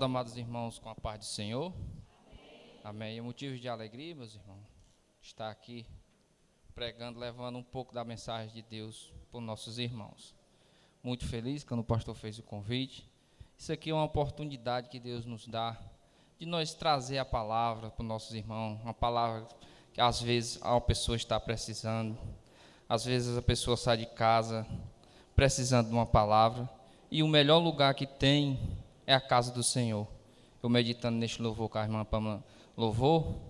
Amados irmãos, com a paz do Senhor. Amém. É motivo de alegria, meus irmãos, estar aqui pregando, levando um pouco da mensagem de Deus para os nossos irmãos. Muito feliz quando o pastor fez o convite. Isso aqui é uma oportunidade que Deus nos dá de nós trazer a palavra para os nossos irmãos, uma palavra que às vezes a pessoa está precisando, às vezes a pessoa sai de casa precisando de uma palavra, e o melhor lugar que tem é a casa do Senhor. Eu meditando neste louvor que a irmã Pamela louvou,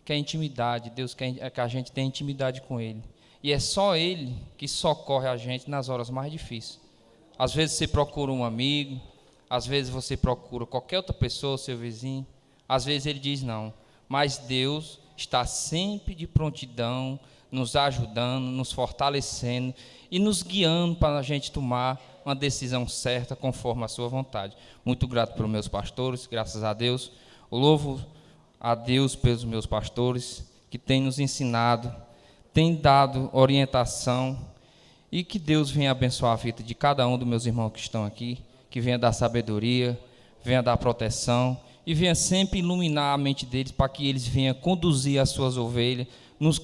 que é intimidade. Deus quer que a gente tenha intimidade com Ele. E é só Ele que socorre a gente nas horas mais difíceis. Às vezes você procura um amigo, às vezes você procura qualquer outra pessoa, seu vizinho, às vezes Ele diz não. Mas Deus está sempre de prontidão, nos ajudando, nos fortalecendo e nos guiando para a gente tomar uma decisão certa conforme a sua vontade. Muito grato pelos meus pastores, graças a Deus. Eu louvo a Deus pelos meus pastores, que têm nos ensinado, têm dado orientação, e que Deus venha abençoar a vida de cada um dos meus irmãos que estão aqui, que venha dar sabedoria, venha dar proteção, e venha sempre iluminar a mente deles, para que eles venham conduzir as suas ovelhas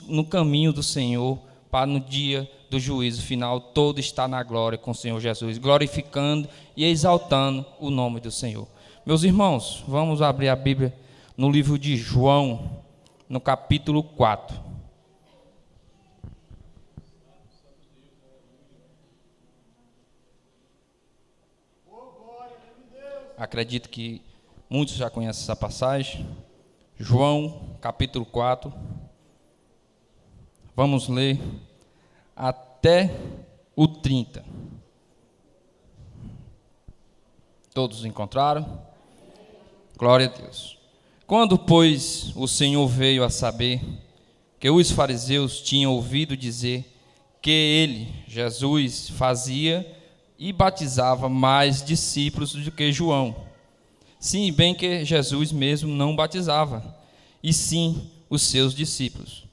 no caminho do Senhor, para no dia do juízo final todo estar na glória com o Senhor Jesus, glorificando e exaltando o nome do Senhor. Meus irmãos, vamos abrir a Bíblia no livro de João, no capítulo 4. Acredito que muitos já conhecem essa passagem. João, capítulo 4. Vamos ler até o 30. Todos encontraram? Glória a Deus. Quando, pois, o Senhor veio a saber que os fariseus tinham ouvido dizer que ele, Jesus, fazia e batizava mais discípulos do que João, sim, bem que Jesus mesmo não batizava, e sim os seus discípulos,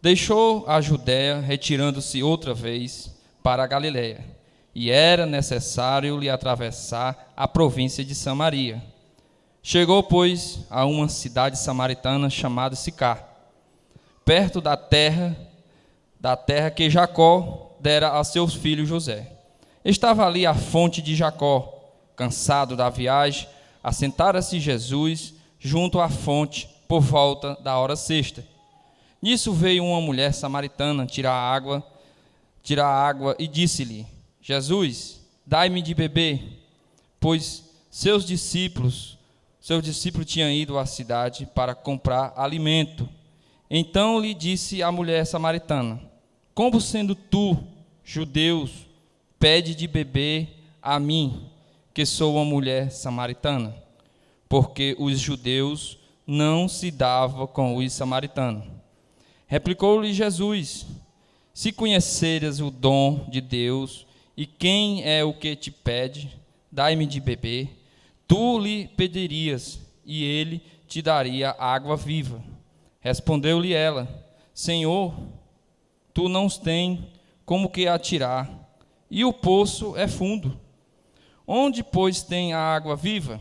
deixou a Judéia, retirando-se outra vez para a Galiléia, e era necessário lhe atravessar a província de Samaria. Chegou, pois, a uma cidade samaritana chamada Sicar, perto da terra que Jacó dera a seu filho José. Estava ali a fonte de Jacó. Cansado da viagem, assentara-se Jesus junto à fonte por volta da hora sexta. Nisso veio uma mulher samaritana tirar água e disse-lhe: Jesus, dai-me de beber, pois seu discípulo tinha ido à cidade para comprar alimento. Então lhe disse a mulher samaritana: como sendo tu, judeus, pede de beber a mim, que sou uma mulher samaritana? Porque os judeus não se davam com os samaritanos. Replicou-lhe Jesus: se conheceras o dom de Deus, e quem é o que te pede, dai-me de beber, tu lhe pedirias, e ele te daria água viva. Respondeu-lhe ela: Senhor, tu não tens como que atirar, e o poço é fundo. Onde, pois, tem a água viva?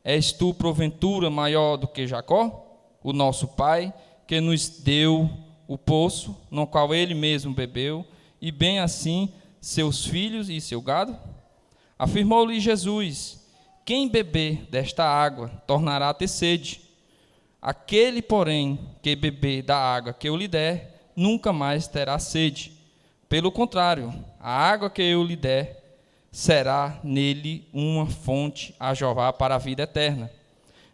És tu, porventura, maior do que Jacó, o nosso pai, que nos deu o poço, no qual ele mesmo bebeu, e bem assim seus filhos e seu gado? Afirmou-lhe Jesus: quem beber desta água tornará a ter sede. Aquele, porém, que beber da água que eu lhe der, nunca mais terá sede. Pelo contrário, a água que eu lhe der será nele uma fonte a jorrar para a vida eterna.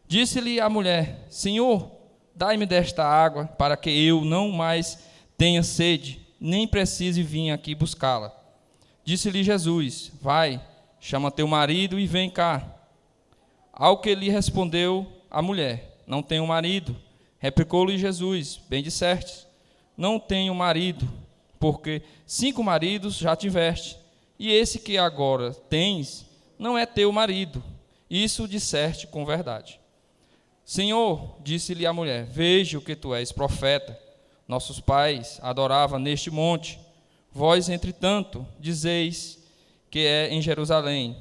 Disse-lhe a mulher: Senhor, dai-me desta água, para que eu não mais tenha sede, nem precise vir aqui buscá-la. Disse-lhe Jesus: vai, chama teu marido e vem cá. Ao que lhe respondeu a mulher: não tenho marido. Replicou-lhe Jesus: bem disseste, não tenho marido, porque 5 maridos já tiveste, e esse que agora tens não é teu marido. Isso disseste com verdade. Senhor, disse-lhe a mulher, vejo que tu és profeta. Nossos pais adoravam neste monte. Vós, entretanto, dizeis que é em Jerusalém.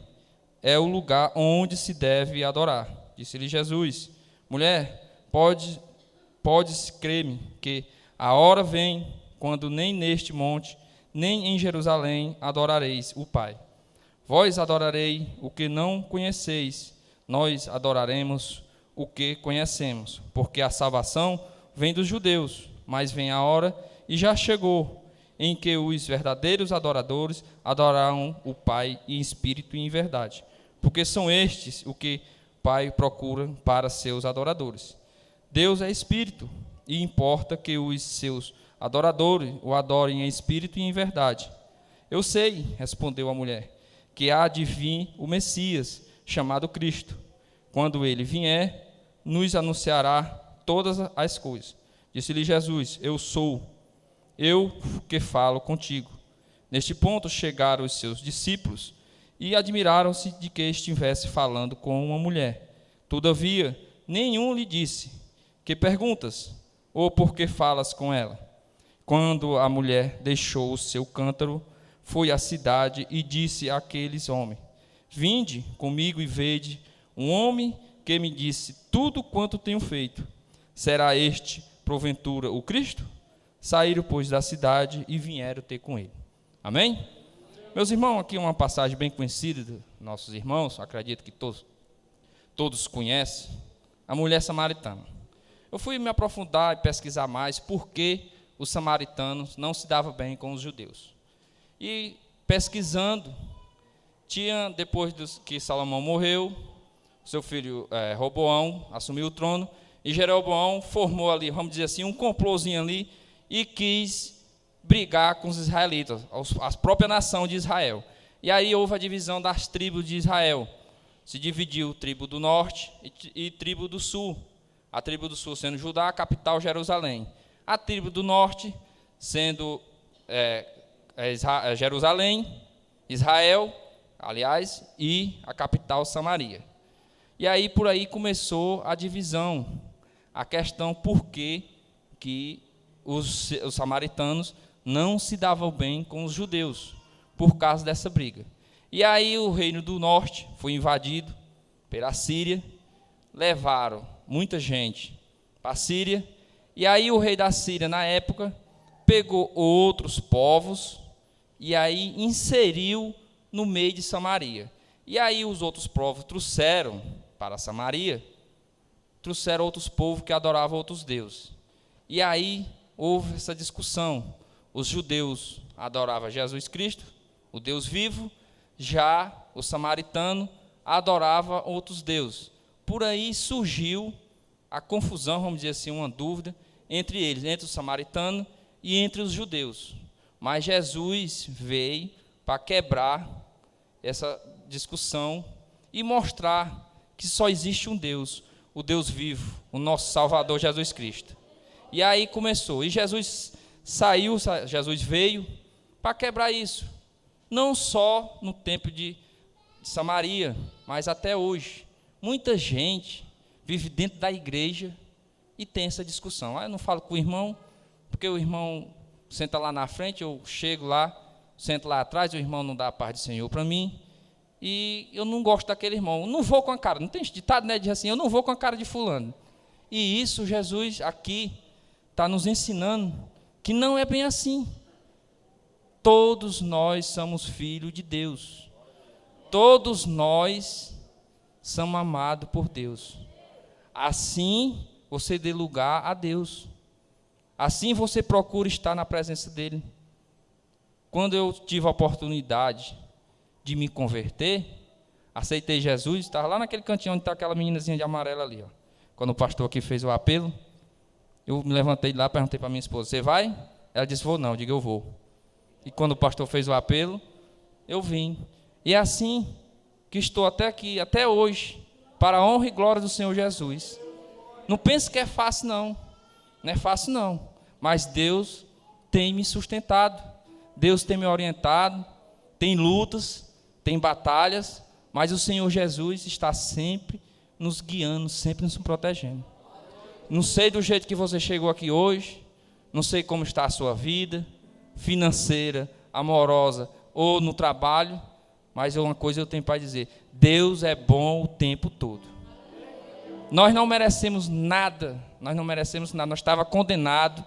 é o lugar onde se deve adorar. Disse-lhe Jesus: mulher, podes crer-me que a hora vem quando nem neste monte, nem em Jerusalém adorareis o Pai. Vós adorarei o que não conheceis, nós adoraremos o que conhecemos, porque a salvação vem dos judeus, mas vem a hora, e já chegou, em que os verdadeiros adoradores adorarão o Pai em espírito e em verdade, porque são estes o que o Pai procura para seus adoradores. Deus é espírito, e importa que os seus adoradores o adorem em espírito e em verdade. Eu sei, respondeu a mulher, que há de vir o Messias, chamado Cristo. Quando ele vier, nos anunciará todas as coisas. Disse-lhe Jesus: eu sou, eu que falo contigo. Neste ponto chegaram os seus discípulos e admiraram-se de que estivesse falando com uma mulher. Todavia, nenhum lhe disse: que perguntas? Ou por que falas com ela? Quando a mulher deixou o seu cântaro, foi à cidade e disse àqueles homens: vinde comigo e vede um homem que me disse tudo quanto tenho feito. Será este, porventura, o Cristo? Saíram, pois, da cidade e vieram ter com ele. Amém? Meus irmãos, aqui uma passagem bem conhecida dos nossos irmãos, acredito que todos conhecem, a mulher samaritana. Eu fui me aprofundar e pesquisar mais por que os samaritanos não se davam bem com os judeus. E pesquisando, depois que Salomão morreu, seu filho Roboão assumiu o trono, e Jeroboão formou ali, vamos dizer assim, um complôzinho ali, e quis brigar com os israelitas, a própria nação de Israel. E aí houve a divisão das tribos de Israel. Se dividiu tribo do norte e tribo do sul. A tribo do sul sendo Judá, a capital Jerusalém. A tribo do norte sendo Jerusalém, Israel, aliás, e a capital Samaria. E aí por aí começou a divisão, a questão por que os samaritanos não se davam bem com os judeus, por causa dessa briga. E aí o reino do norte foi invadido pela Síria, levaram muita gente para a Síria, e aí o rei da Síria, na época, pegou outros povos e aí inseriu no meio de Samaria. E aí os outros povos trouxeram para Samaria, trouxeram outros povos que adoravam outros deuses. E aí houve essa discussão. Os judeus adoravam Jesus Cristo, o Deus vivo, já o samaritano adorava outros deuses. Por aí surgiu a confusão, vamos dizer assim, uma dúvida entre eles, entre o samaritano e entre os judeus. Mas Jesus veio para quebrar essa discussão e mostrar que só existe um Deus, o Deus vivo, o nosso Salvador Jesus Cristo. E aí começou, e Jesus veio para quebrar isso, não só no templo de Samaria, mas até hoje. Muita gente vive dentro da igreja e tem essa discussão. Eu não falo com o irmão, porque o irmão senta lá na frente, eu chego lá, sento lá atrás, o irmão não dá a paz do Senhor para mim, e eu não gosto daquele irmão, eu não vou com a cara, não tem ditado, né, diz assim, eu não vou com a cara de fulano. E isso Jesus aqui está nos ensinando que não é bem assim. Todos nós somos filhos de Deus, todos nós somos amados por Deus. Assim você dê lugar a Deus, assim você procura estar na presença dEle. Quando eu tive a oportunidade de me converter, aceitei Jesus, estava lá naquele cantinho onde está aquela meninazinha de amarelo ali, ó. Quando o pastor aqui fez o apelo, eu me levantei de lá, perguntei para minha esposa: você vai? Ela disse: vou não. Eu digo: eu vou. E quando o pastor fez o apelo, eu vim. E é assim que estou até aqui, até hoje, para a honra e glória do Senhor Jesus. Não pense que é fácil, não. Não é fácil, não. Mas Deus tem me sustentado, Deus tem me orientado, tem lutas, tem batalhas, mas o Senhor Jesus está sempre nos guiando, sempre nos protegendo. Não sei do jeito que você chegou aqui hoje, não sei como está a sua vida, financeira, amorosa ou no trabalho, Mas uma coisa eu tenho para dizer: Deus é bom o tempo todo. Nós não merecemos nada, nós estávamos condenados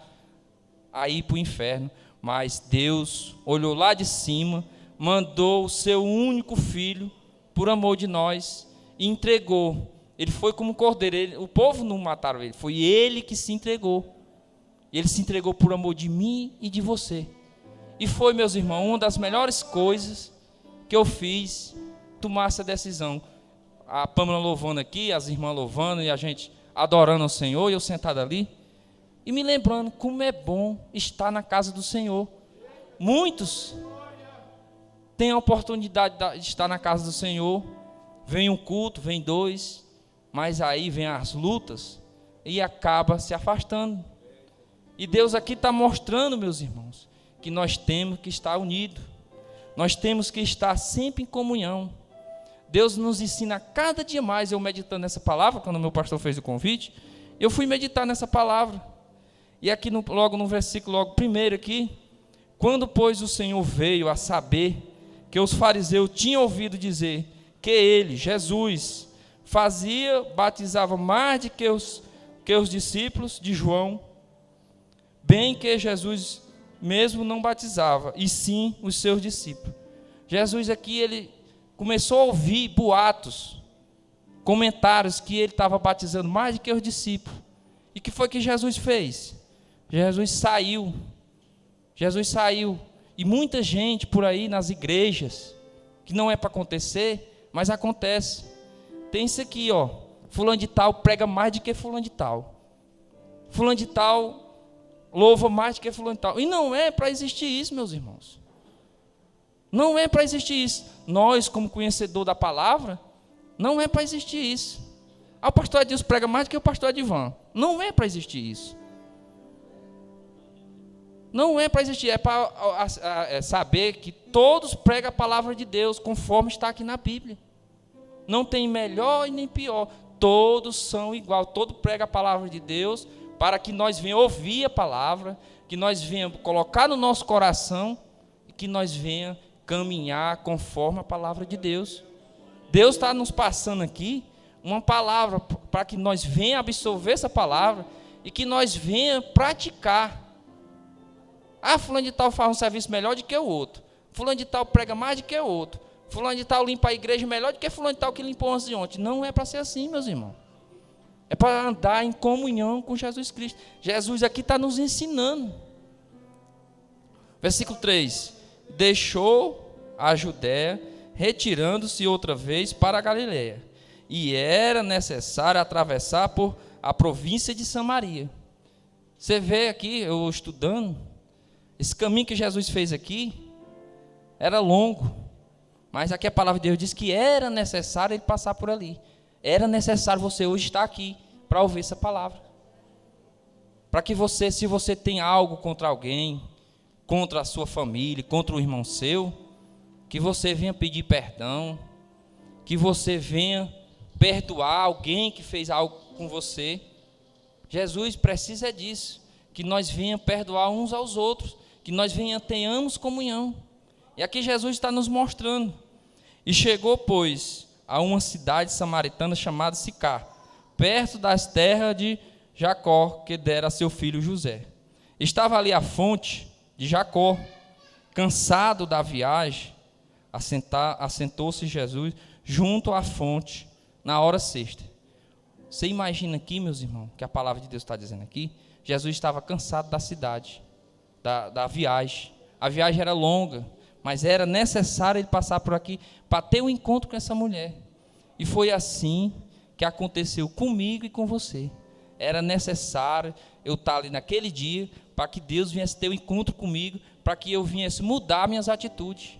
a ir para o inferno, mas Deus olhou lá de cima, mandou o seu único filho, por amor de nós, e entregou. Ele foi como um cordeiro, o povo não mataram ele, foi ele que se entregou. E ele se entregou por amor de mim e de você. E foi, meus irmãos, uma das melhores coisas que eu fiz, tomar essa decisão. A Pâmela louvando aqui, as irmãs louvando, e a gente adorando ao Senhor, e eu sentado ali, e me lembrando como é bom estar na casa do Senhor. Muitos têm a oportunidade de estar na casa do Senhor, vem um culto, vem dois, mas aí vem as lutas, e acaba se afastando. E Deus aqui está mostrando, meus irmãos, que nós temos que estar unidos, nós temos que estar sempre em comunhão. Deus nos ensina cada dia mais. Eu meditando nessa palavra, quando o meu pastor fez o convite, eu fui meditar nessa palavra, e aqui logo no versículo, logo primeiro aqui: quando, pois, o Senhor veio a saber que os fariseus tinham ouvido dizer que ele, Jesus, batizava mais do que os discípulos de João, bem que Jesus mesmo não batizava, e sim os seus discípulos. Jesus aqui, ele começou a ouvir boatos, comentários que ele estava batizando mais do que os discípulos. E o que foi que Jesus fez? Jesus saiu, e muita gente por aí nas igrejas, que não é para acontecer, mas acontece. Tem isso aqui, ó, fulano de tal prega mais do que fulano de tal, fulano de tal louva mais do que fulano de tal, e não é para existir isso, meus irmãos, não é para existir isso. Nós, como conhecedor da palavra, não é para existir isso. O pastor Adilson prega mais do que o pastor Adivan, não é para existir isso. Não é para existir, é para saber que todos pregam a palavra de Deus, conforme está aqui na Bíblia. Não tem melhor e nem pior, todos são igual, todos pregam a palavra de Deus, para que nós venhamos ouvir a palavra, que nós venhamos colocar no nosso coração, e que nós venhamos caminhar conforme a palavra de Deus. Deus está nos passando aqui uma palavra, para que nós venhamos absorver essa palavra, e que nós venhamos praticar. Fulano de tal faz um serviço melhor do que o outro, fulano de tal prega mais do que o outro, fulano de tal limpa a igreja melhor do que fulano de tal que limpou antes de ontem. Não é para ser assim, meus irmãos. É para andar em comunhão com Jesus Cristo. Jesus aqui está nos ensinando. Versículo 3: deixou a Judéia, retirando-se outra vez para a Galileia, e era necessário atravessar por a província de Samaria. Você vê aqui, eu estudando, esse caminho que Jesus fez aqui era longo, mas aqui a palavra de Deus diz que era necessário ele passar por ali. Era necessário você hoje estar aqui para ouvir essa palavra, para que você, se você tem algo contra alguém, contra a sua família, contra um irmão seu, que você venha pedir perdão, que você venha perdoar alguém que fez algo com você. Jesus precisa disso, que nós venhamos perdoar uns aos outros, que nós tenhamos comunhão. E aqui Jesus está nos mostrando. E chegou, pois, a uma cidade samaritana chamada Sicar, perto das terras de Jacó, que dera a seu filho José. Estava ali a fonte de Jacó. Cansado da viagem, assentou-se Jesus junto à fonte na hora sexta. Você imagina aqui, meus irmãos, que a palavra de Deus está dizendo aqui, Jesus estava cansado da cidade, da viagem. A viagem era longa, mas era necessário ele passar por aqui para ter um encontro com essa mulher. E foi assim que aconteceu comigo e com você. Era necessário eu estar ali naquele dia para que Deus viesse ter um encontro comigo, para que eu viesse mudar minhas atitudes.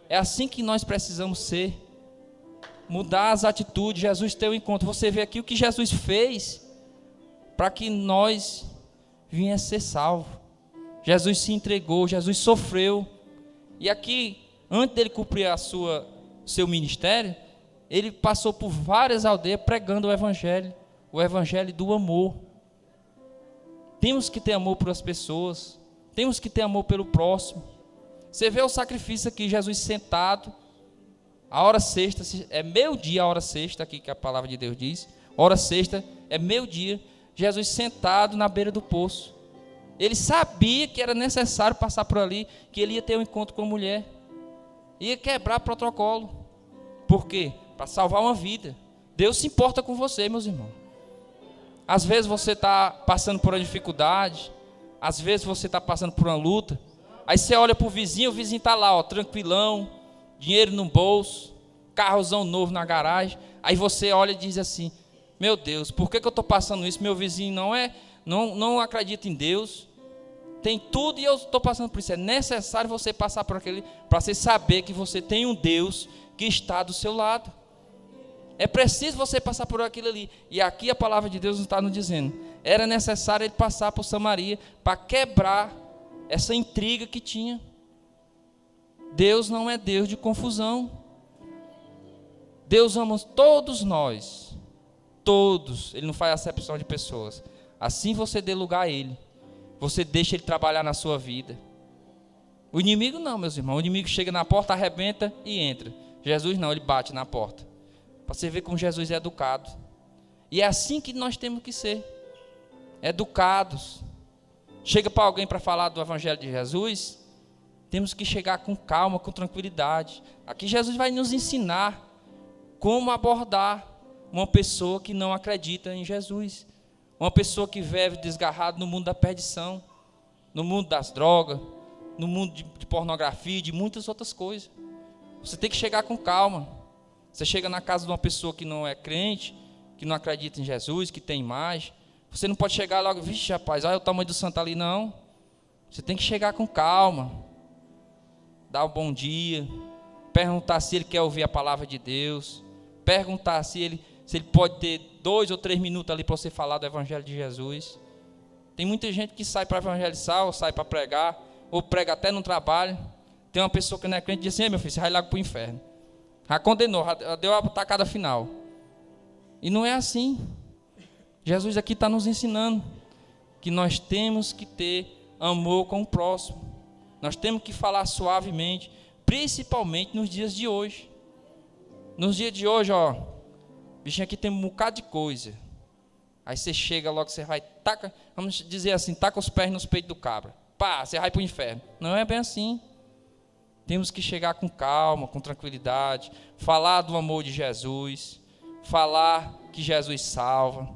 É assim que nós precisamos ser, mudar as atitudes. Jesus ter um encontro. Você vê aqui o que Jesus fez para que nós viesse ser salvos. Jesus se entregou, Jesus sofreu. E aqui, antes dele cumprir seu ministério, ele passou por várias aldeias pregando o evangelho do amor. Temos que ter amor pelas pessoas, temos que ter amor pelo próximo. Você vê o sacrifício aqui, Jesus sentado, A hora sexta é meio-dia, a hora sexta, aqui que a palavra de Deus diz. Hora sexta é meio-dia. Jesus sentado na beira do poço. Ele sabia que era necessário passar por ali, que ele ia ter um encontro com a mulher. Ia quebrar protocolo. Por quê? Para salvar uma vida. Deus se importa com você, meus irmãos. Às vezes você está passando por uma dificuldade. Às vezes você está passando por uma luta. Aí você olha para o vizinho está lá, ó, tranquilão, dinheiro no bolso, carrozão novo na garagem. Aí você olha e diz assim: meu Deus, por que eu estou passando isso? Meu vizinho não acredita em Deus, tem tudo e eu estou passando por isso. É necessário você passar por aquele, para você saber que você tem um Deus que está do seu lado. É preciso você passar por aquilo ali. E aqui a palavra de Deus está nos dizendo: era necessário ele passar por Samaria para quebrar essa intriga que tinha. Deus não é Deus de confusão. Deus ama todos nós. Todos. Ele não faz acepção de pessoas. Assim você dê lugar a Ele. Você deixa Ele trabalhar na sua vida. O inimigo não, meus irmãos. O inimigo chega na porta, arrebenta e entra. Jesus não, ele bate na porta. Para você ver como Jesus é educado. E é assim que nós temos que ser. Educados. Chega para alguém para falar do Evangelho de Jesus, temos que chegar com calma, com tranquilidade. Aqui Jesus vai nos ensinar como abordar uma pessoa que não acredita em Jesus. Uma pessoa que vive desgarrada no mundo da perdição, no mundo das drogas, no mundo de pornografia, de muitas outras coisas. Você tem que chegar com calma. Você chega na casa de uma pessoa que não é crente, que não acredita em Jesus, que tem imagem. Você não pode chegar logo: vixe, rapaz, olha o tamanho do santo ali. Não. Você tem que chegar com calma. Dar um bom dia. Perguntar se ele quer ouvir a palavra de Deus. Perguntar se ele pode ter 2 ou 3 minutos ali para você falar do Evangelho de Jesus. Tem muita gente que sai para evangelizar, ou sai para pregar, ou prega até no trabalho. Tem uma pessoa que não é crente e diz assim: meu filho, você vai lá para o inferno. Já condenou, já deu a tacada final. E não é assim. Jesus aqui está nos ensinando que nós temos que ter amor com o próximo. Nós temos que falar suavemente, principalmente nos dias de hoje. Nos dias de hoje, ó, bichinho, aqui tem um bocado de coisa. Aí você chega logo, você vai, taca, vamos dizer assim, taca os pés nos peitos do cabra. Pá, você vai para o inferno. Não é bem assim. Temos que chegar com calma, com tranquilidade, falar do amor de Jesus, falar que Jesus salva.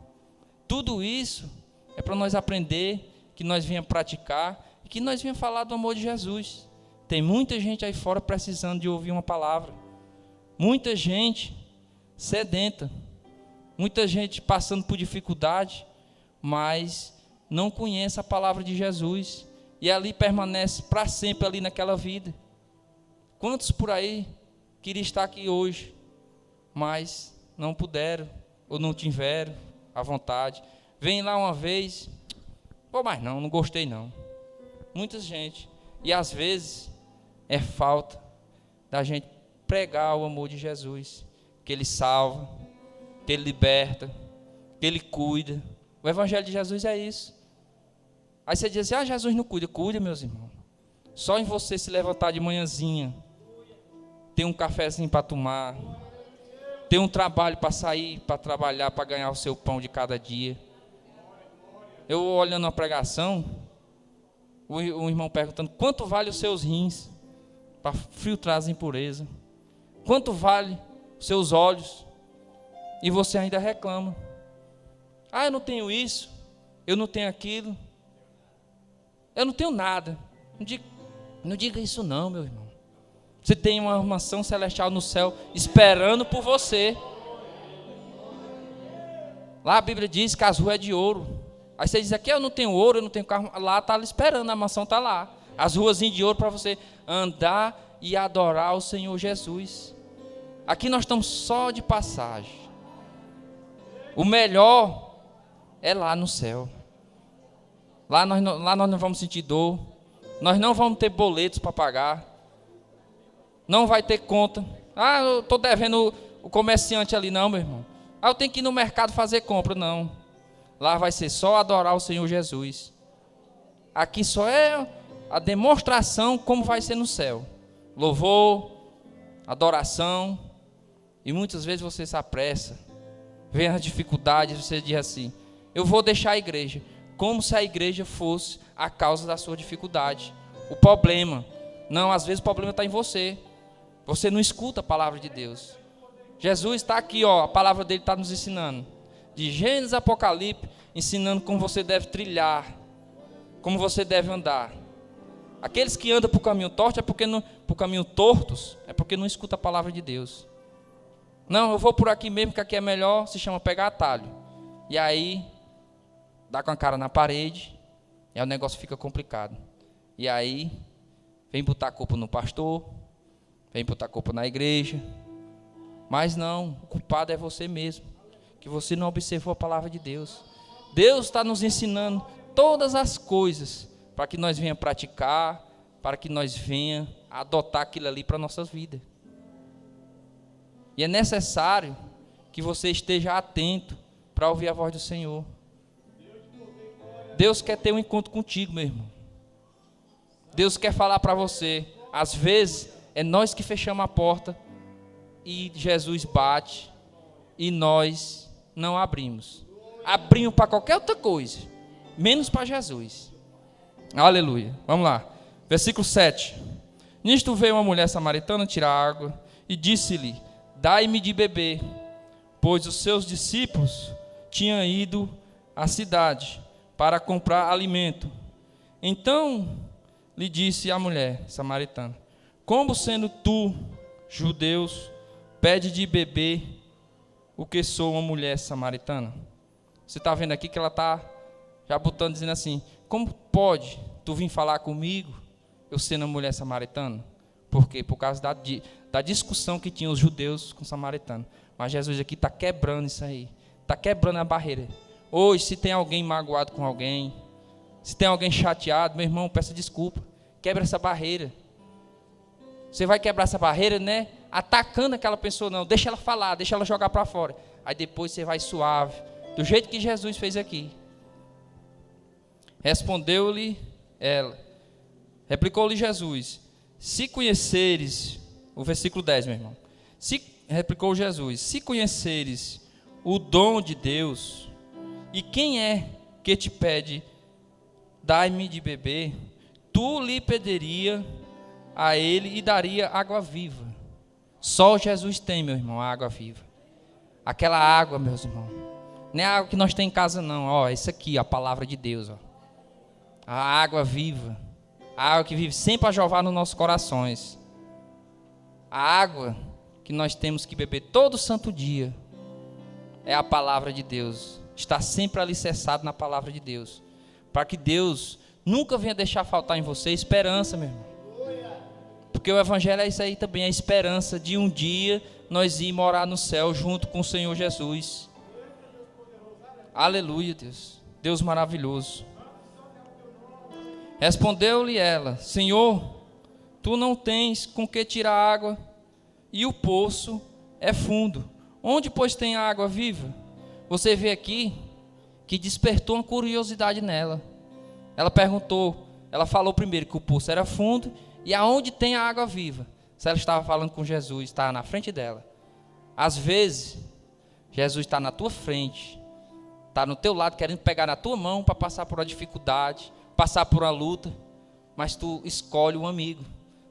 Tudo isso é para nós aprender, que nós venhamos praticar e que nós venhamos falar do amor de Jesus. Tem muita gente aí fora precisando de ouvir uma palavra. Muita gente sedenta. Muita gente passando por dificuldade, mas não conhece a palavra de Jesus. E ali permanece para sempre ali naquela vida. Quantos por aí queriam estar aqui hoje, mas não puderam ou não tiveram à vontade? Vem lá uma vez, pô, mas não gostei não. Muita gente. E às vezes é falta da gente pregar o amor de Jesus, que Ele salva, que Ele liberta, que Ele cuida. O Evangelho de Jesus é isso. Aí você diz assim: Jesus não cuida. Cuida, meus irmãos. Só em você se levantar de manhãzinha, ter um cafezinho para tomar, ter um trabalho para sair, para trabalhar, para ganhar o seu pão de cada dia. Eu olhando uma pregação, o irmão perguntando: quanto vale os seus rins para filtrar as impurezas? Quanto vale os seus olhos? E você ainda reclama: eu não tenho isso, eu não tenho aquilo, eu não tenho nada. Não diga isso não, meu irmão. Você tem uma mansão celestial no céu esperando por você. Lá a Bíblia diz que as ruas é de ouro. Aí você diz: aqui eu não tenho ouro, eu não tenho carro. Lá está esperando, a mansão está lá. As ruazinhas de ouro para você andar e adorar o Senhor Jesus. Aqui nós estamos só de passagem. O melhor é lá no céu. Lá nós não vamos sentir dor. Nós não vamos ter boletos para pagar. Não vai ter conta. Eu estou devendo o comerciante ali. Não, meu irmão. Eu tenho que ir no mercado fazer compra. Não. Lá vai ser só adorar o Senhor Jesus. Aqui só é a demonstração como vai ser no céu. Louvor, adoração, E muitas vezes você se apressa, vem as dificuldades, você diz assim: eu vou deixar a igreja. Como se a igreja fosse a causa da sua dificuldade, o problema. Não, às vezes o problema está em você. Você não escuta a palavra de Deus. Jesus está aqui, ó, a palavra dele está nos ensinando. De Gênesis a Apocalipse, ensinando como você deve trilhar, como você deve andar. Aqueles que andam por caminho torto por caminho tortos, é porque não escuta a palavra de Deus. Não, eu vou por aqui mesmo, que aqui é melhor, se chama pegar atalho. E aí, dá com a cara na parede, e aí o negócio fica complicado. E aí, vem botar a culpa no pastor, vem botar a culpa na igreja. Mas não, o culpado é você mesmo, que você não observou a palavra de Deus. Deus está nos ensinando todas as coisas, para que nós venhamos praticar, para que nós venhamos adotar aquilo ali para a nossa vida. E é necessário que você esteja atento para ouvir a voz do Senhor. Deus quer ter um encontro contigo, meu irmão. Deus quer falar para você. Às vezes, é nós que fechamos a porta e Jesus bate e nós não abrimos. Abrimos para qualquer outra coisa, menos para Jesus. Aleluia. Vamos lá. Versículo 7. Nisto veio uma mulher samaritana tirar água e disse-lhe: dai-me de beber, pois os seus discípulos tinham ido à cidade para comprar alimento. Então lhe disse a mulher samaritana: como sendo tu, judeus, pede de beber o que sou uma mulher samaritana? Você está vendo aqui que ela está já botando, dizendo assim: como pode tu vir falar comigo, eu sendo uma mulher samaritana? Por quê? Por causa da discussão que tinham os judeus com os samaritanos. Mas Jesus aqui está quebrando isso aí, está quebrando a barreira. Hoje, se tem alguém magoado com alguém, se tem alguém chateado, meu irmão, peça desculpa, quebra essa barreira. Você vai quebrar essa barreira, né? Atacando aquela pessoa, não, deixa ela falar, deixa ela jogar para fora. Aí depois você vai suave, do jeito que Jesus fez aqui. Respondeu-lhe ela, replicou-lhe Jesus: se conheceres, o versículo 10, meu irmão, replicou Jesus: se conheceres o dom de Deus, e quem é que te pede, dai-me de beber, tu lhe pediria a ele e daria água viva. Só Jesus tem, meu irmão, a água viva. Aquela água, meus irmãos, não é a água que nós temos em casa, não. Ó, isso aqui, a palavra de Deus, ó. A água viva, a água que vive sempre a jorrar nos nossos corações. A água que nós temos que beber todo santo dia é a palavra de Deus. Está sempre alicerçado na palavra de Deus, para que Deus nunca venha deixar faltar em você esperança, meu irmão. Porque o evangelho é isso aí também, a esperança de um dia nós ir morar no céu junto com o Senhor Jesus. Aleluia, Deus. Deus maravilhoso. Respondeu-lhe ela: Senhor, tu não tens com que tirar água, e o poço é fundo. Onde, pois, tem água viva? Você vê aqui que despertou uma curiosidade nela. Ela perguntou, ela falou primeiro que o poço era fundo, e aonde tem a água viva? Se ela estava falando com Jesus, estava na frente dela. Às vezes, Jesus está na tua frente, está no teu lado, querendo pegar na tua mão para passar por uma dificuldade, passar por uma luta, mas tu escolhe um amigo.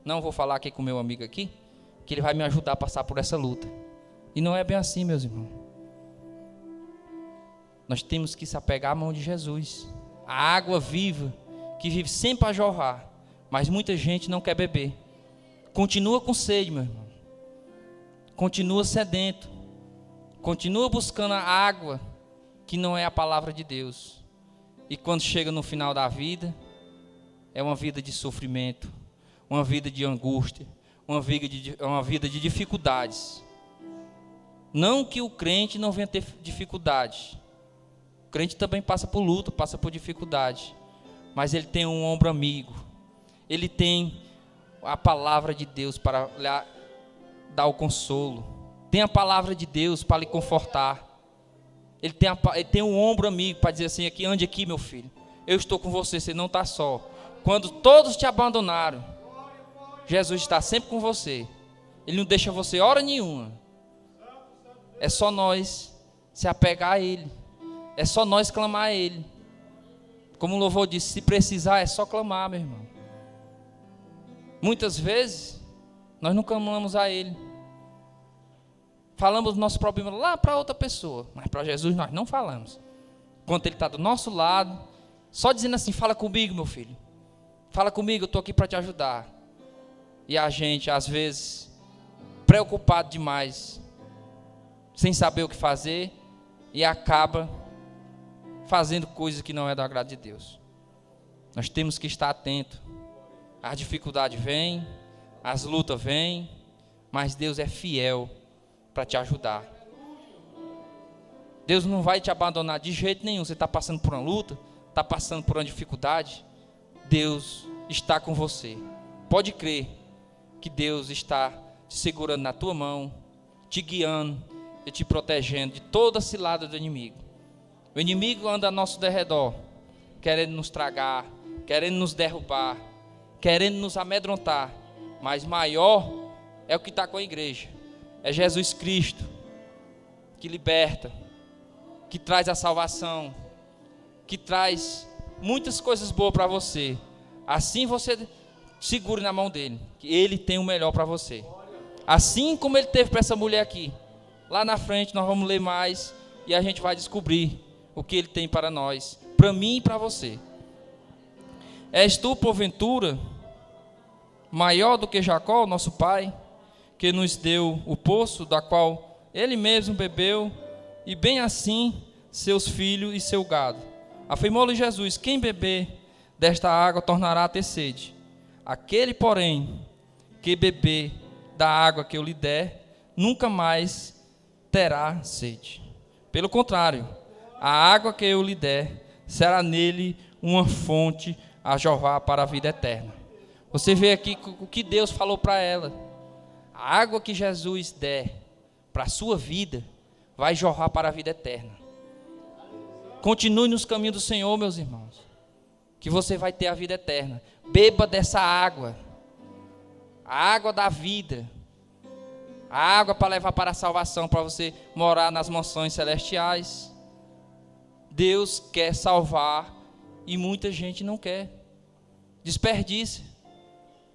Não vou falar aqui com o meu amigo aqui, que ele vai me ajudar a passar por essa luta. E não é bem assim, meus irmãos. Nós temos que se apegar à mão de Jesus, a água viva, que vive sempre a jorrar, mas muita gente não quer beber. Continua com sede, meu irmão. Continua sedento. Continua buscando a água que não é a palavra de Deus. E quando chega no final da vida, é uma vida de sofrimento, uma vida de angústia, uma vida de dificuldades. Não que o crente não venha ter dificuldade. O crente também passa por luta, passa por dificuldade. Mas ele tem um ombro amigo. Ele tem a palavra de Deus para lhe dar o consolo. Tem a palavra de Deus para lhe confortar. Ele tem um ombro amigo para dizer assim: aqui, ande aqui, meu filho. Eu estou com você, você não está só. Quando todos te abandonaram, Jesus está sempre com você. Ele não deixa você hora nenhuma. é só nós se apegar a Ele. É só nós clamar a Ele. Como o louvor disse, se precisar é só clamar, meu irmão. Muitas vezes, nós não clamamos a Ele. Falamos do nosso problema lá para outra pessoa, mas para Jesus nós não falamos. Enquanto Ele está do nosso lado, só dizendo assim, fala comigo, meu filho. Fala comigo, eu estou aqui para te ajudar. E a gente, às vezes, preocupado demais, sem saber o que fazer, e acaba fazendo coisas que não é do agrado de Deus. Nós temos que estar atentos. As dificuldades vêm, as lutas vêm, mas Deus é fiel para te ajudar. Deus não vai te abandonar de jeito nenhum. Você está passando por uma luta, está passando por uma dificuldade, Deus está com você. Pode crer que Deus está te segurando na tua mão, te guiando e te protegendo de toda cilada do inimigo. O inimigo anda ao nosso derredor, querendo nos tragar, querendo nos derrubar, querendo nos amedrontar, mas maior é o que está com a igreja. É Jesus Cristo que liberta, que traz a salvação, que traz muitas coisas boas para você. Assim você segure na mão dele, que ele tem o melhor para você. Assim como ele teve para essa mulher aqui. Lá na frente nós vamos ler mais e a gente vai descobrir o que ele tem para nós, para mim e para você. És tu, porventura, maior do que Jacó, nosso pai, que nos deu o poço, da qual ele mesmo bebeu, e bem assim seus filhos e seu gado? Afirmou-lhe Jesus: quem beber desta água tornará a ter sede. Aquele, porém, que beber da água que eu lhe der, nunca mais terá sede. Pelo contrário, a água que eu lhe der será nele uma fonte a jorrar para a vida eterna. Você vê aqui o que Deus falou para ela. A água que Jesus der para a sua vida vai jorrar para a vida eterna. Continue nos caminhos do Senhor, meus irmãos, que você vai ter a vida eterna. Beba dessa água, a água da vida, a água para levar para a salvação, para você morar nas mansões celestiais. Deus quer salvar e muita gente não quer. Desperdiça.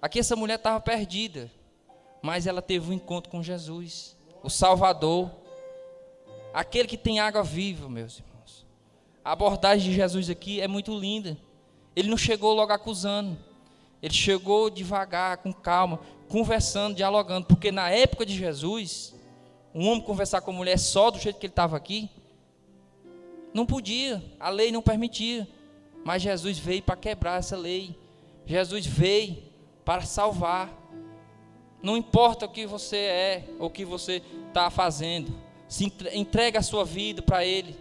Aqui essa mulher estava perdida, mas ela teve um encontro com Jesus, o Salvador, aquele que tem água viva, meus irmãos. A abordagem de Jesus aqui é muito linda. Ele não chegou logo acusando, ele chegou devagar, com calma, conversando, dialogando, porque na época de Jesus, um homem conversar com a mulher só do jeito que ele estava aqui, não podia, a lei não permitia, mas Jesus veio para quebrar essa lei. Jesus veio para salvar. Não importa o que você é, ou o que você está fazendo, entrega a sua vida para Ele,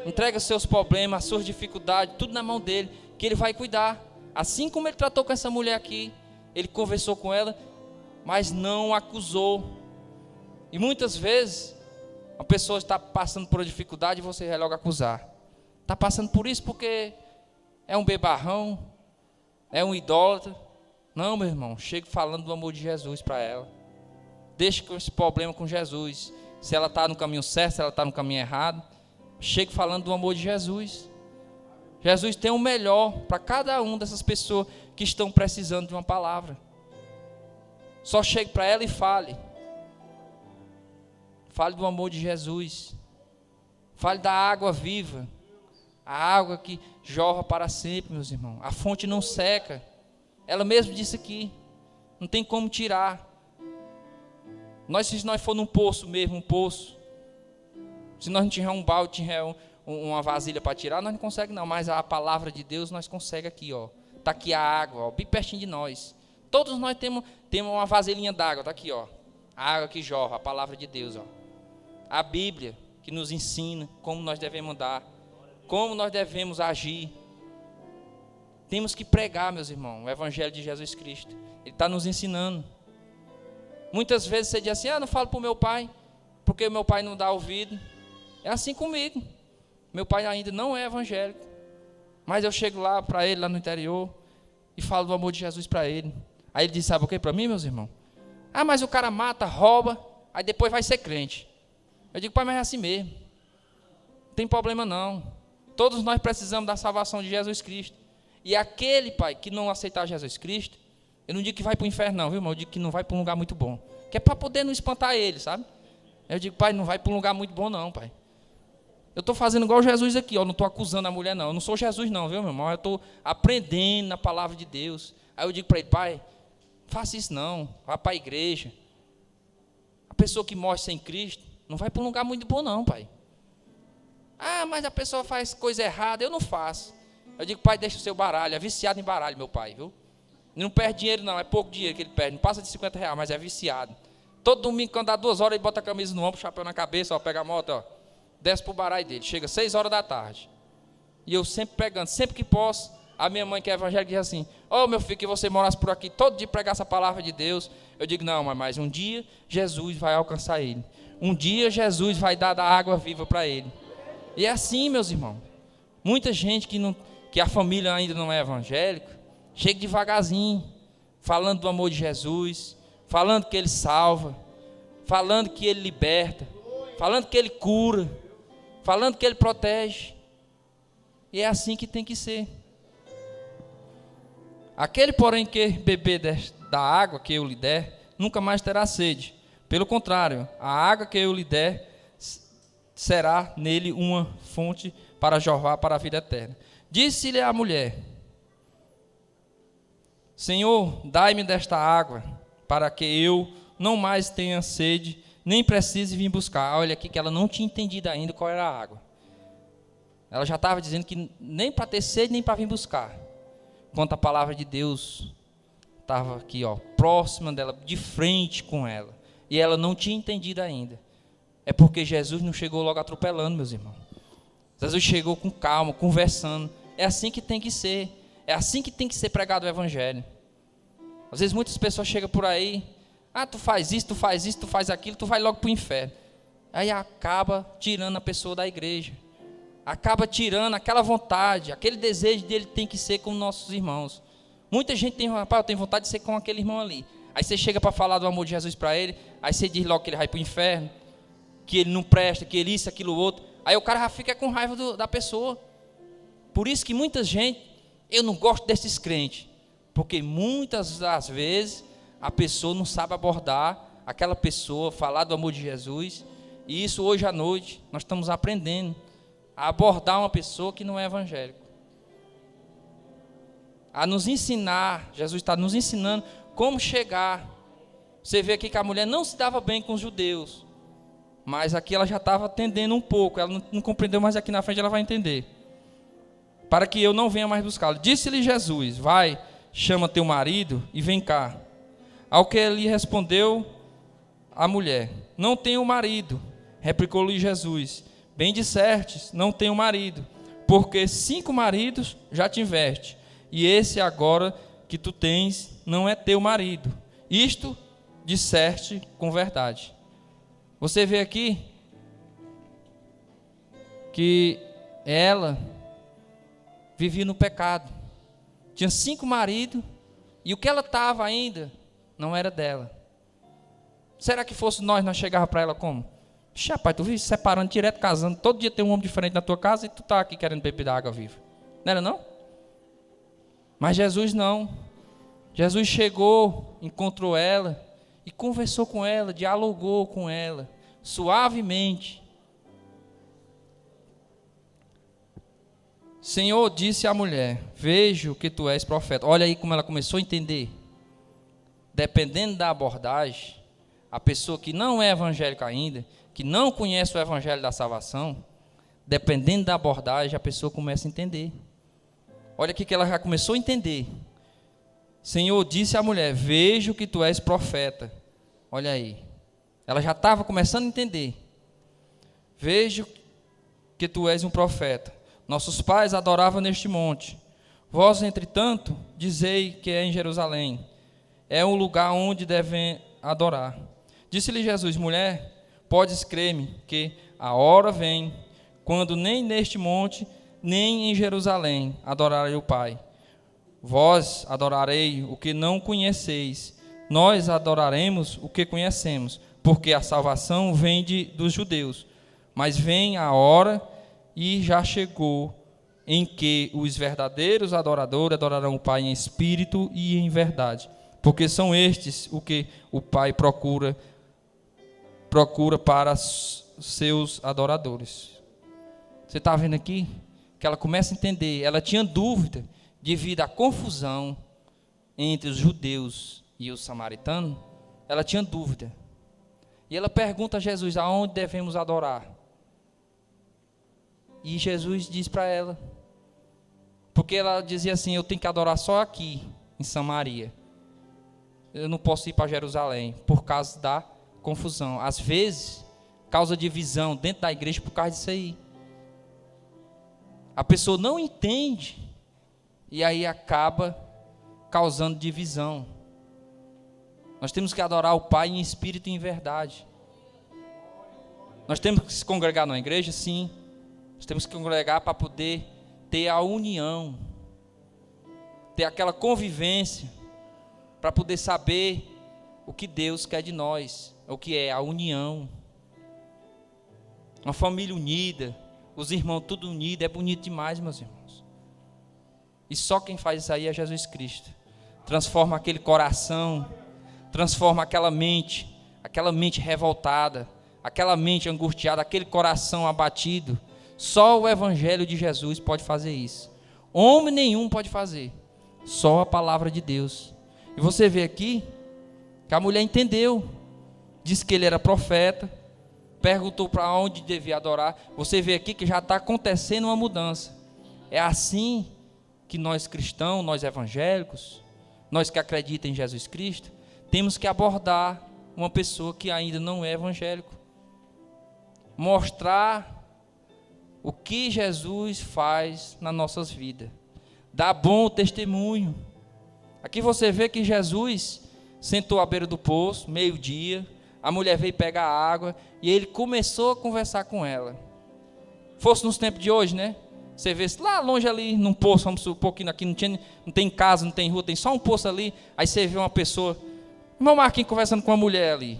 entrega os seus problemas, as suas dificuldades, tudo na mão dEle, que Ele vai cuidar. Assim como Ele tratou com essa mulher aqui, Ele conversou com ela, mas não acusou. E muitas vezes, a pessoa está passando por uma dificuldade e você vai logo acusar. Está passando por isso porque é um bebarrão, é um idólatra. Não, meu irmão, chega falando do amor de Jesus para ela. Deixa com esse problema com Jesus. Se ela está no caminho certo, se ela está no caminho errado, chega falando do amor de Jesus. Jesus tem o melhor para cada uma dessas pessoas que estão precisando de uma palavra. Só chegue para ela e fale. Fale do amor de Jesus. Fale da água viva. A água que jorra para sempre, meus irmãos. A fonte não seca. Ela mesmo disse aqui. Não tem como tirar. Se nós for num poço mesmo, um poço. Se nós não tiver um balde, tiver uma vasilha para tirar, nós não conseguimos não. Mas a palavra de Deus nós conseguimos aqui, ó. Está aqui a água, ó, bem pertinho de nós. Todos nós temos uma vasilhinha d'água. Está aqui, ó. A água que jorra, a palavra de Deus, ó. A Bíblia que nos ensina como nós devemos andar, como nós devemos agir. Temos que pregar, meus irmãos, o Evangelho de Jesus Cristo. Ele está nos ensinando. Muitas vezes você diz assim: não falo para o meu pai, porque o meu pai não dá ouvido. É assim comigo. Meu pai ainda não é evangélico, mas eu chego lá para ele, lá no interior, e falo do amor de Jesus para ele. Aí ele diz: sabe o que para mim, meus irmãos? Mas o cara mata, rouba, aí depois vai ser crente. Eu digo, pai, mas é assim mesmo. Não tem problema não. Todos nós precisamos da salvação de Jesus Cristo. E aquele, pai, que não aceitar Jesus Cristo, eu não digo que vai para o inferno não, viu, irmão? Eu digo que não vai para um lugar muito bom. Que é para poder não espantar ele, sabe? Eu digo, pai, não vai para um lugar muito bom não, pai. Eu estou fazendo igual Jesus aqui, ó, não estou acusando a mulher não. Eu não sou Jesus não, viu, meu irmão? Eu estou aprendendo na palavra de Deus. Aí eu digo para ele, pai, faça isso não, vá para a igreja. A pessoa que morre sem Cristo não vai para um lugar muito bom não, pai. Ah, mas a pessoa faz coisa errada, eu não faço. Eu digo, pai, deixa o seu baralho, é viciado em baralho, meu pai, viu? Não perde dinheiro não, é pouco dinheiro que ele perde, não passa de R$50, mas é viciado. Todo domingo, quando dá 2 horas, ele bota a camisa no ombro, chapéu na cabeça, ó, pega a moto, ó, desce para o baralho dele, chega 6 horas da tarde. E eu sempre pegando, sempre que posso, a minha mãe que é evangélica diz assim, ô meu filho, que você morasse por aqui, todo dia pregasse a palavra de Deus. Eu digo, não, mas um dia Jesus vai alcançar ele. Um dia Jesus vai dar da água viva para ele. E é assim, meus irmãos. Muita gente que a família ainda não é evangélica, chega devagarzinho, falando do amor de Jesus, falando que ele salva, falando que ele liberta, falando que ele cura, falando que ele protege. E é assim que tem que ser. Aquele, porém, que beber da água que eu lhe der, nunca mais terá sede. Pelo contrário, a água que eu lhe der será nele uma fonte para jorrar para a vida eterna. Disse-lhe a mulher, Senhor, dai-me desta água, para que eu não mais tenha sede, nem precise vir buscar. Olha aqui que ela não tinha entendido ainda qual era a água. Ela já estava dizendo que nem para ter sede, nem para vir buscar. Enquanto a palavra de Deus estava aqui, ó, próxima dela, de frente com ela. E ela não tinha entendido ainda. É porque Jesus não chegou logo atropelando, meus irmãos. Jesus chegou com calma, conversando. É assim que tem que ser. É assim que tem que ser pregado o evangelho. Às vezes muitas pessoas chegam por aí, tu faz isso, tu faz isso, tu faz aquilo, tu vai logo para o inferno. Aí acaba tirando a pessoa da igreja. Acaba tirando aquela vontade, aquele desejo dele tem que ser com nossos irmãos. Muita gente tem, rapaz, eu tenho vontade de ser com aquele irmão ali. Aí você chega para falar do amor de Jesus para ele, aí você diz logo que ele vai para o inferno, que ele não presta, que ele isso, aquilo, outro. Aí o cara já fica com raiva da pessoa. Por isso que muita gente, eu não gosto desses crentes, porque muitas das vezes a pessoa não sabe abordar aquela pessoa, falar do amor de Jesus. E isso hoje à noite nós estamos aprendendo a abordar uma pessoa que não é evangélica. A nos ensinar, Jesus está nos ensinando como chegar. Você vê aqui que a mulher não se dava bem com os judeus, mas aqui ela já estava entendendo um pouco, ela não compreendeu, mas aqui na frente ela vai entender. Para que eu não venha mais buscá-lo. Disse-lhe Jesus, vai, chama teu marido e vem cá. Ao que ele respondeu a mulher, não tenho marido. Replicou-lhe Jesus, bem dissestes, não tenho marido, porque 5 maridos já tiveste, e esse agora que tu tens não é teu marido. Isto disseste com verdade. Você vê aqui que ela vivia no pecado. Tinha 5 maridos, e o que ela estava ainda não era dela. Será que fosse nós chegávamos para ela como? Rapaz, tu vive se separando direto, casando, todo dia tem um homem diferente na tua casa e tu está aqui querendo beber da água viva. Não era não? Mas Jesus não. Jesus chegou, encontrou ela e conversou com ela, dialogou com ela, suavemente. Senhor, disse a mulher, vejo que tu és profeta. Olha aí como ela começou a entender. Dependendo da abordagem, a pessoa que não é evangélica ainda, que não conhece o evangelho da salvação, dependendo da abordagem, a pessoa começa a entender. Olha aqui que ela já começou a entender. Senhor, disse a mulher, vejo que tu és profeta. Olha aí. Ela já estava começando a entender. Vejo que tu és um profeta. Nossos pais adoravam neste monte. Vós, entretanto, dizei que é em Jerusalém. É um lugar onde devem adorar. Disse-lhe Jesus, mulher, podes crer-me que a hora vem, quando nem neste monte, nem em Jerusalém adorarei o Pai. Vós adorarei o que não conheceis, nós adoraremos o que conhecemos, porque a salvação vem dos judeus. Mas vem a hora, e já chegou, em que os verdadeiros adoradores adorarão o Pai em espírito e em verdade, porque são estes o que o Pai procura para seus adoradores. Você está vendo aqui que ela começa a entender. Ela tinha dúvida devido à confusão entre os judeus e os samaritanos. Ela tinha dúvida. E ela pergunta a Jesus: aonde devemos adorar? E Jesus diz para ela, porque ela dizia assim: eu tenho que adorar só aqui em Samaria, eu não posso ir para Jerusalém, por causa da confusão. Às vezes causa divisão dentro da igreja por causa disso aí. A pessoa não entende, e aí acaba causando divisão. Nós temos que adorar o Pai em espírito e em verdade. Nós temos que se congregar na igreja, sim. Nós temos que congregar para poder ter a união, ter aquela convivência, para poder saber o que Deus quer de nós, o que é a união. Uma família unida, os irmãos tudo unidos, é bonito demais, meus irmãos. E só quem faz isso aí é Jesus Cristo. Transforma aquele coração, transforma aquela mente revoltada, aquela mente angustiada, aquele coração abatido. Só o Evangelho de Jesus pode fazer isso. Homem nenhum pode fazer, só a palavra de Deus. E você vê aqui que a mulher entendeu, disse que ele era profeta, perguntou para onde devia adorar. Você vê aqui que já está acontecendo uma mudança. É assim que nós cristãos, nós evangélicos, nós que acreditamos em Jesus Cristo, temos que abordar uma pessoa que ainda não é evangélico. Mostrar o que Jesus faz nas nossas vidas. Dar bom testemunho. Aqui você vê que Jesus sentou à beira do poço, meio-dia, a mulher veio pegar água, e ele começou a conversar com ela. Fosse nos tempos de hoje, né? Você vê lá longe ali, num poço, vamos supor um pouquinho aqui, não tem casa, não tem rua, tem só um poço ali, aí você vê uma pessoa, irmão Marquinhos conversando com uma mulher ali.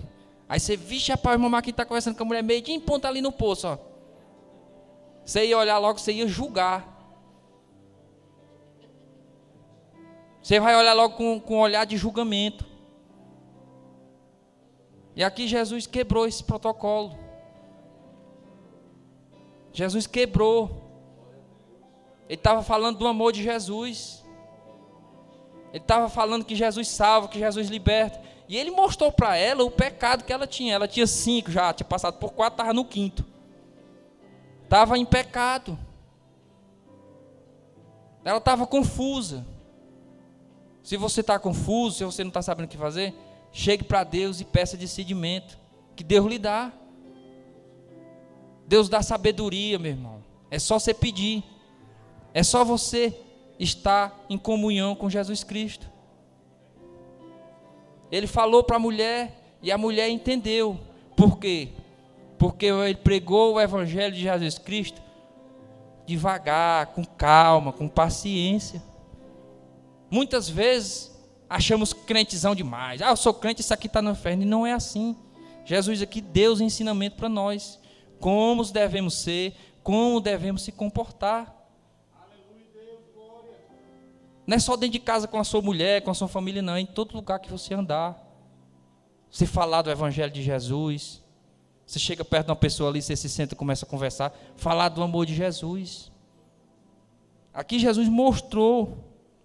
Aí você, vixe, rapaz, o irmão Marquinhos está conversando com a mulher meio de em ponta ali no poço, ó. Você ia olhar logo, você ia julgar. Você vai olhar logo com um olhar de julgamento. E aqui Jesus quebrou esse protocolo. Jesus quebrou. Ele estava falando do amor de Jesus. Ele estava falando que Jesus salva, que Jesus liberta. E ele mostrou para ela o pecado que ela tinha. Ela tinha 5 já, tinha passado por 4, estava no 5º. Estava em pecado. Ela estava confusa. Se você está confuso, se você não está sabendo o que fazer, chegue para Deus e peça discernimento, que Deus lhe dá. Deus dá sabedoria, meu irmão. É só você pedir. É só você estar em comunhão com Jesus Cristo. Ele falou para a mulher e a mulher entendeu. Por quê? Porque ele pregou o Evangelho de Jesus Cristo devagar, com calma, com paciência. Muitas vezes achamos crentezão demais. Eu sou crente, isso aqui está no inferno. E não é assim. Jesus aqui deu os ensinamentos para nós. Como devemos ser, como devemos se comportar. Não é só dentro de casa com a sua mulher, com a sua família, não. É em todo lugar que você andar. Você falar do Evangelho de Jesus. Você chega perto de uma pessoa ali, você se senta e começa a conversar. Falar do amor de Jesus. Aqui Jesus mostrou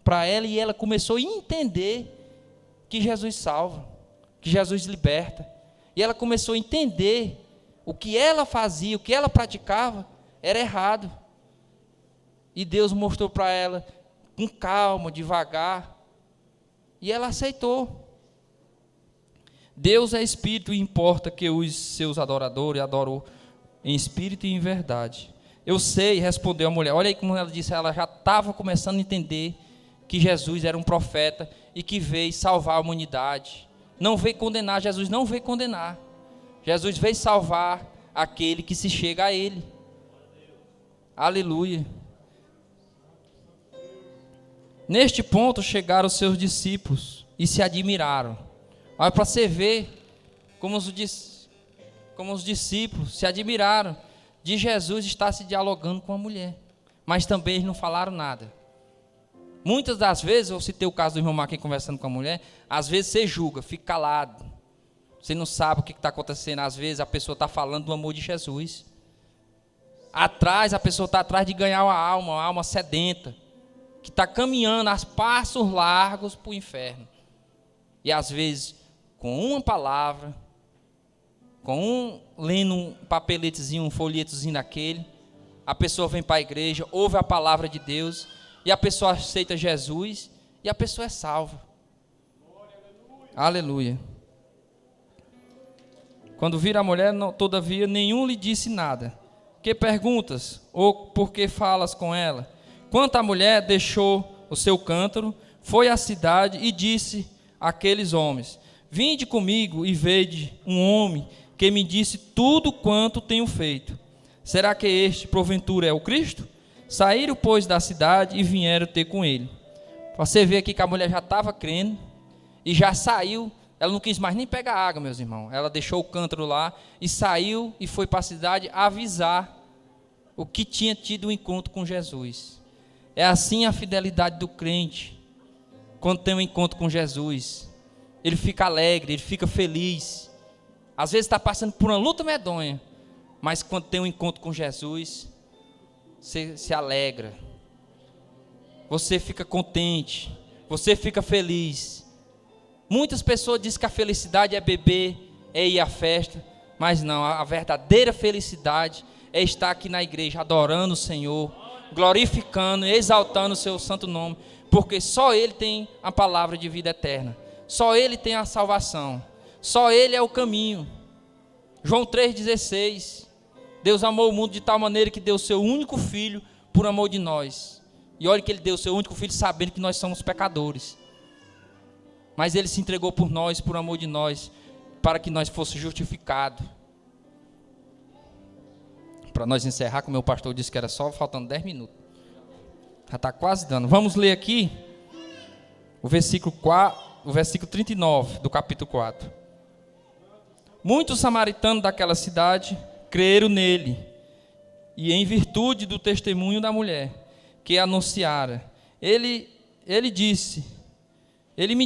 para ela e ela começou a entender que Jesus salva, que Jesus liberta. E ela começou a entender o que ela fazia, o que ela praticava era errado. E Deus mostrou para ela com calma, devagar. E ela aceitou. Deus é espírito e importa que os seus adoradores adorem em espírito e em verdade. Eu sei, respondeu a mulher. Olha aí como ela disse, ela já estava começando a entender que Jesus era um profeta e que veio salvar a humanidade. Não veio condenar, Jesus não veio condenar. Jesus veio salvar aquele que se chega a Ele. Aleluia. Neste ponto chegaram os seus discípulos e se admiraram. Olha para você ver como os discípulos se admiraram de Jesus estar se dialogando com a mulher, mas também eles não falaram nada. Muitas das vezes, eu citei o caso do irmão Marquinhos conversando com a mulher, às vezes você julga, fica calado, você não sabe o que está acontecendo, às vezes a pessoa está falando do amor de Jesus. Atrás, a pessoa está atrás de ganhar uma alma sedenta, que está caminhando a passos largos para o inferno. E às vezes, com uma palavra, lendo um papeletezinho, um folhetozinho daquele, a pessoa vem para a igreja, ouve a palavra de Deus, e a pessoa aceita Jesus, e a pessoa é salva. Aleluia. Quando vira a mulher, todavia, nenhum lhe disse nada. Que perguntas? Ou por que falas com ela? Quanto a mulher deixou o seu cântaro, foi à cidade e disse àqueles homens: vinde comigo e vede um homem que me disse tudo quanto tenho feito. Será que este, porventura, é o Cristo? Saíram, pois, da cidade e vieram ter com ele. Você vê aqui que a mulher já estava crendo e já saiu. Ela não quis mais nem pegar água, meus irmãos. Ela deixou o cântaro lá e saiu e foi para a cidade avisar o que tinha tido um encontro com Jesus. É assim a fidelidade do crente. Quando tem um encontro com Jesus, ele fica alegre, ele fica feliz. Às vezes está passando por uma luta medonha, mas quando tem um encontro com Jesus, você se alegra, você fica contente, você fica feliz. Muitas pessoas dizem que a felicidade é beber, é ir à festa, mas não, a verdadeira felicidade é estar aqui na igreja adorando o Senhor, glorificando, exaltando o seu santo nome, porque só Ele tem a palavra de vida eterna, só Ele tem a salvação, só Ele é o caminho. João 3,16, Deus amou o mundo de tal maneira que deu o seu único filho por amor de nós. E olha que Ele deu o seu único filho sabendo que nós somos pecadores. Mas Ele se entregou por nós, por amor de nós, para que nós fosse justificado. Para nós encerrar, como o meu pastor disse que era só faltando 10 minutos. Já está quase dando. Vamos ler aqui o versículo 39 do capítulo 4. Muitos samaritanos daquela cidade creram nele, e em virtude do testemunho da mulher que anunciara, ele me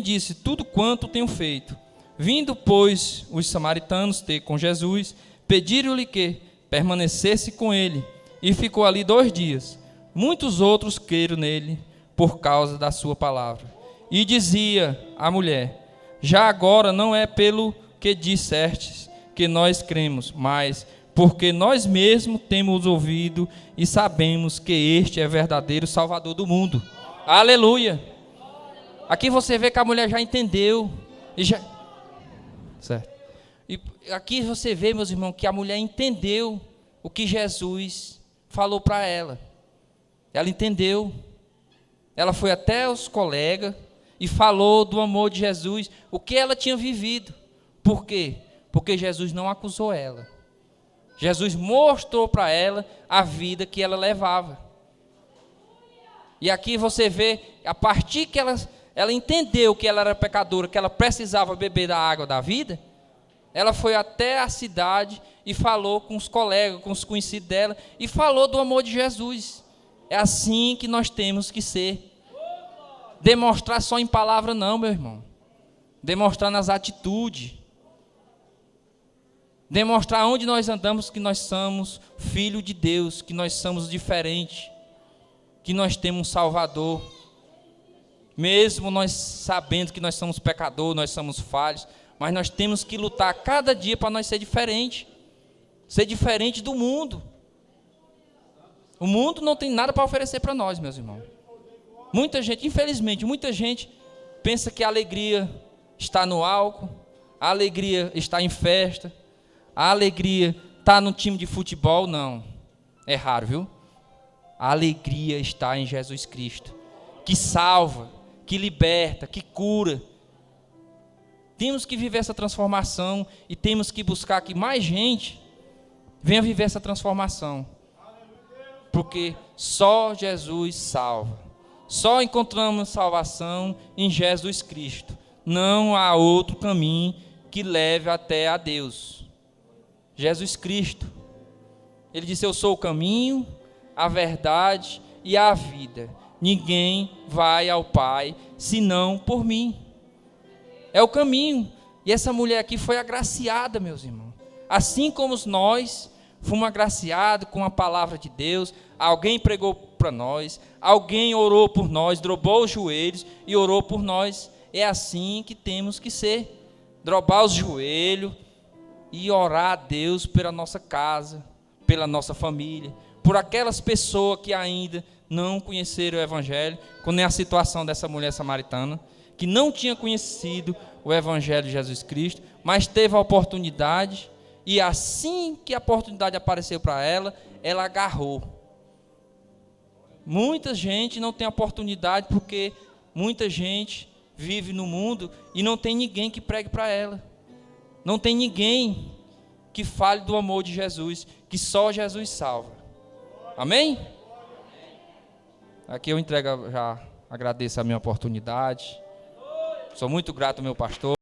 disse tudo quanto tenho feito. Vindo, pois, os samaritanos ter com Jesus, pediram-lhe que permanecesse com ele, e ficou ali 2 dias. Muitos outros creram nele por causa da sua palavra. E dizia a mulher: já agora não é pelo que dissestes que nós cremos, mas porque nós mesmos temos ouvido e sabemos que este é o verdadeiro Salvador do mundo. Aleluia! Aqui você vê que a mulher já entendeu. Certo. E aqui você vê, meus irmãos, que a mulher entendeu o que Jesus falou para ela. Ela entendeu. Ela foi até os colegas e falou do amor de Jesus, o que ela tinha vivido. Por quê? Porque Jesus não acusou ela. Jesus mostrou para ela a vida que ela levava. E aqui você vê, a partir que ela entendeu que ela era pecadora, que ela precisava beber da água da vida, ela foi até a cidade e falou com os colegas, com os conhecidos dela, e falou do amor de Jesus. É assim que nós temos que ser. Demonstrar só em palavra não, meu irmão. Demonstrar nas atitudes. Demonstrar onde nós andamos que nós somos filho de Deus, que nós somos diferentes, que nós temos um Salvador. Mesmo nós sabendo que nós somos pecadores, nós somos falhos, mas nós temos que lutar cada dia para nós ser diferente do mundo. O mundo não tem nada para oferecer para nós, meus irmãos. Muita gente, infelizmente, muita gente pensa que a alegria está no álcool, a alegria está em festa, a alegria está no time de futebol. Não, é raro, viu? A alegria está em Jesus Cristo, que salva, que liberta, que cura. Temos que viver essa transformação e temos que buscar que mais gente venha viver essa transformação, porque só Jesus salva. Só encontramos salvação em Jesus Cristo. Não há outro caminho que leve até a Deus. Jesus Cristo. Ele disse: eu sou o caminho, a verdade e a vida. Ninguém vai ao Pai senão por mim. É o caminho. E essa mulher aqui foi agraciada, meus irmãos. Assim como nós fomos agraciados com a palavra de Deus, alguém pregou para nós, alguém orou por nós, dobrou os joelhos e orou por nós. É assim que temos que ser. Dobrar os joelhos e orar a Deus pela nossa casa, pela nossa família, por aquelas pessoas que ainda não conheceram o Evangelho, como é a situação dessa mulher samaritana, que não tinha conhecido o Evangelho de Jesus Cristo, mas teve a oportunidade, e assim que a oportunidade apareceu para ela, ela agarrou. Muita gente não tem oportunidade, porque muita gente vive no mundo e não tem ninguém que pregue para ela. Não tem ninguém que fale do amor de Jesus, que só Jesus salva. Amém? Aqui eu entrego, já agradeço a minha oportunidade. Sou muito grato ao meu pastor.